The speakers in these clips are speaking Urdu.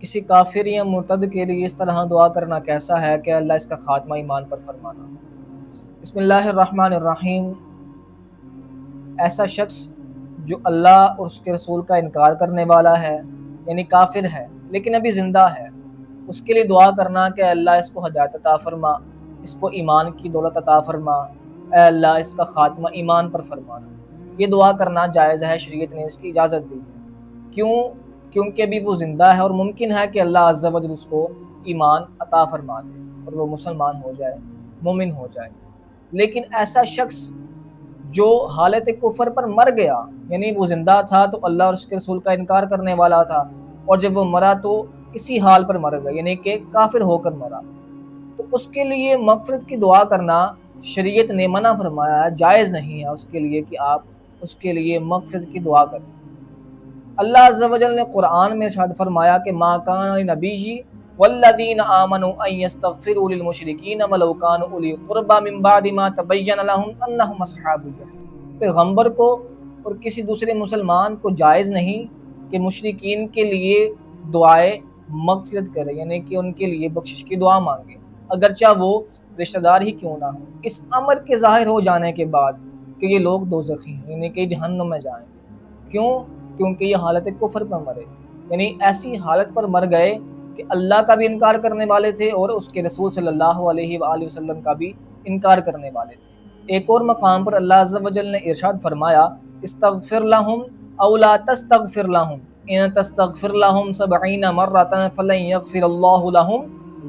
کسی کافر یا مرتد کے لیے اس طرح دعا کرنا کیسا ہے کہ اللہ اس کا خاتمہ ایمان پر فرمانا۔ بسم اللہ الرحمن الرحیم۔ ایسا شخص جو اللہ اور اس کے رسول کا انکار کرنے والا ہے، یعنی کافر ہے لیکن ابھی زندہ ہے، اس کے لیے دعا کرنا کہ اللہ اس کو ہدایت عطا فرما، اس کو ایمان کی دولت عطا فرما، اے اللہ اس کا خاتمہ ایمان پر فرمانا۔ یہ دعا کرنا جائز ہے، شریعت نے اس کی اجازت دی ہے۔ کیونکہ ابھی وہ زندہ ہے اور ممکن ہے کہ اللہ عز و جل اس کو ایمان عطا فرما دے اور وہ مسلمان ہو جائے، مومن ہو جائے۔ لیکن ایسا شخص جو حالت کفر پر مر گیا، یعنی وہ زندہ تھا تو اللہ اور اس کے رسول کا انکار کرنے والا تھا، اور جب وہ مرا تو اسی حال پر مر گیا، یعنی کہ کافر ہو کر مرا، تو اس کے لیے مغفرت کی دعا کرنا شریعت نے منع فرمایا ہے، جائز نہیں ہے اس کے لیے کہ آپ اس کے لیے مغفرت کی دعا کریں۔ اللہ عز و جل نے قرآن میں ارشاد فرمایا کہ ما کان لنبی والذین آمنوا ان یستغفروا للمشرکین ولو کانوا اولی قربی من بعد ما تبین لهم انہم اصحاب الجحیم۔ پیغمبر کو اور کسی دوسرے مسلمان کو جائز نہیں کہ مشرکین کے لیے دعائے مغفرت کرے، یعنی کہ ان کے لیے بخشش کی دعا مانگے، اگرچہ وہ رشتہ دار ہی کیوں نہ ہوں، اس امر کے ظاہر ہو جانے کے بعد کہ یہ لوگ دوزخی ہیں، یعنی کہ جہنم میں جائیں گے۔ کیونکہ یہ حالت کفر پر مرے، یعنی ایسی حالت پر مر گئے کہ اللہ کا بھی انکار کرنے والے تھے اور اس کے رسول صلی اللہ علیہ وآلہ وسلم کا بھی انکار کرنے والے تھے۔ ایک اور مقام پر اللہ عز و جل نے ارشاد فرمایا استغفر لہم او لا تستغفر لہم ان تستغفر لہم 70 مرۃ فلن یغفر اللہ لہم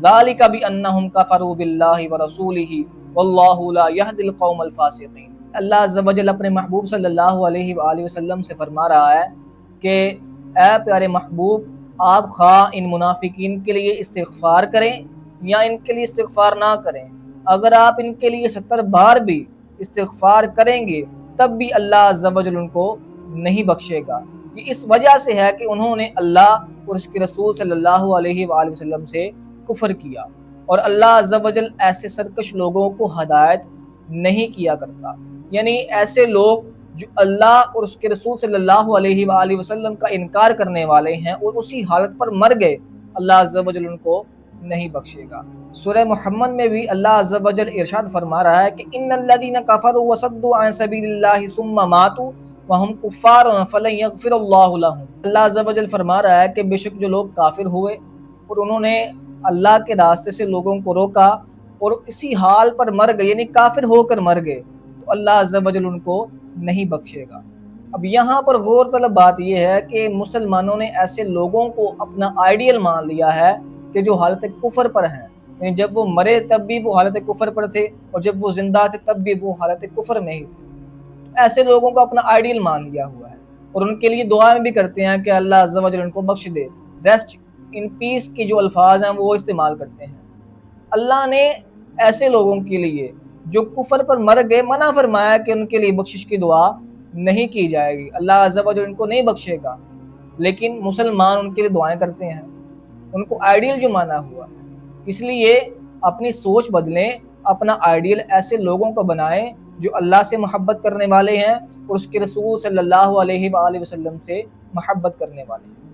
ذلک بانہم کفروا باللہ ورسولہ واللہ لا یہدی القوم الفاسقین۔ اللہ عز و جل اپنے محبوب صلی اللہ علیہ وآلہ وسلم سے فرما رہا ہے کہ اے پیارے محبوب، آپ خواہ ان منافقین کے لیے استغفار کریں یا ان کے لیے استغفار نہ کریں، اگر آپ ان کے لیے 70 بار بھی استغفار کریں گے تب بھی اللہ عز و جل ان کو نہیں بخشے گا۔ یہ اس وجہ سے ہے کہ انہوں نے اللہ اور اس کے رسول صلی اللہ علیہ وآلہ وسلم سے کفر کیا، اور اللہ عز و جل ایسے سرکش لوگوں کو ہدایت نہیں کیا کرتا، یعنی ایسے لوگ جو اللہ اور اس کے رسول صلی اللہ علیہ وآلہ وسلم کا انکار کرنے والے ہیں اور اسی حالت پر مر گئے، اللہ عز و جل ان کو نہیں بخشے گا۔ سورہ محمد میں بھی اللہ عز و جل ارشاد فرما رہا ہے کہ ان الذین کفروا وصدوا عن سبیل اللہ ثم ماتوا وہم کفار فلن یغفر اللہ لہم۔ اللہ عز و جل فرما رہا ہے کہ بے شک جو لوگ کافر ہوئے اور انہوں نے اللہ کے راستے سے لوگوں کو روکا اور اسی حال پر مر گئے، یعنی کافر ہو کر مر گئے، تو اللہ عز و جل ان کو نہیں بخشے گا۔ اب یہاں پر غور طلب بات یہ ہے کہ مسلمانوں نے ایسے لوگوں کو اپنا آئیڈیل مان لیا ہے کہ جو حالت کفر پر ہیں، یعنی جب وہ مرے تب بھی وہ حالت کفر پر تھے اور جب وہ زندہ تھے تب بھی وہ حالت کفر میں ہی تھے۔ ایسے لوگوں کو اپنا آئیڈیل مان لیا ہوا ہے اور ان کے لیے دعائیں بھی کرتے ہیں کہ اللہ عز و جل ان کو بخش دے، ریسٹ ان پیس کے جو الفاظ ہیں وہ استعمال کرتے ہیں۔ اللہ نے ایسے لوگوں کے لیے جو کفر پر مر گئے منع فرمایا کہ ان کے لیے بخشش کی دعا نہیں کی جائے گی، اللہ عز و جل ان کو نہیں بخشے گا، لیکن مسلمان ان کے لیے دعائیں کرتے ہیں، ان کو آئیڈیل جو مانا ہوا ہے۔ اس لیے اپنی سوچ بدلیں، اپنا آئیڈیل ایسے لوگوں کو بنائیں جو اللہ سے محبت کرنے والے ہیں اور اس کے رسول صلی اللہ علیہ وآلہ وسلم سے محبت کرنے والے ہیں۔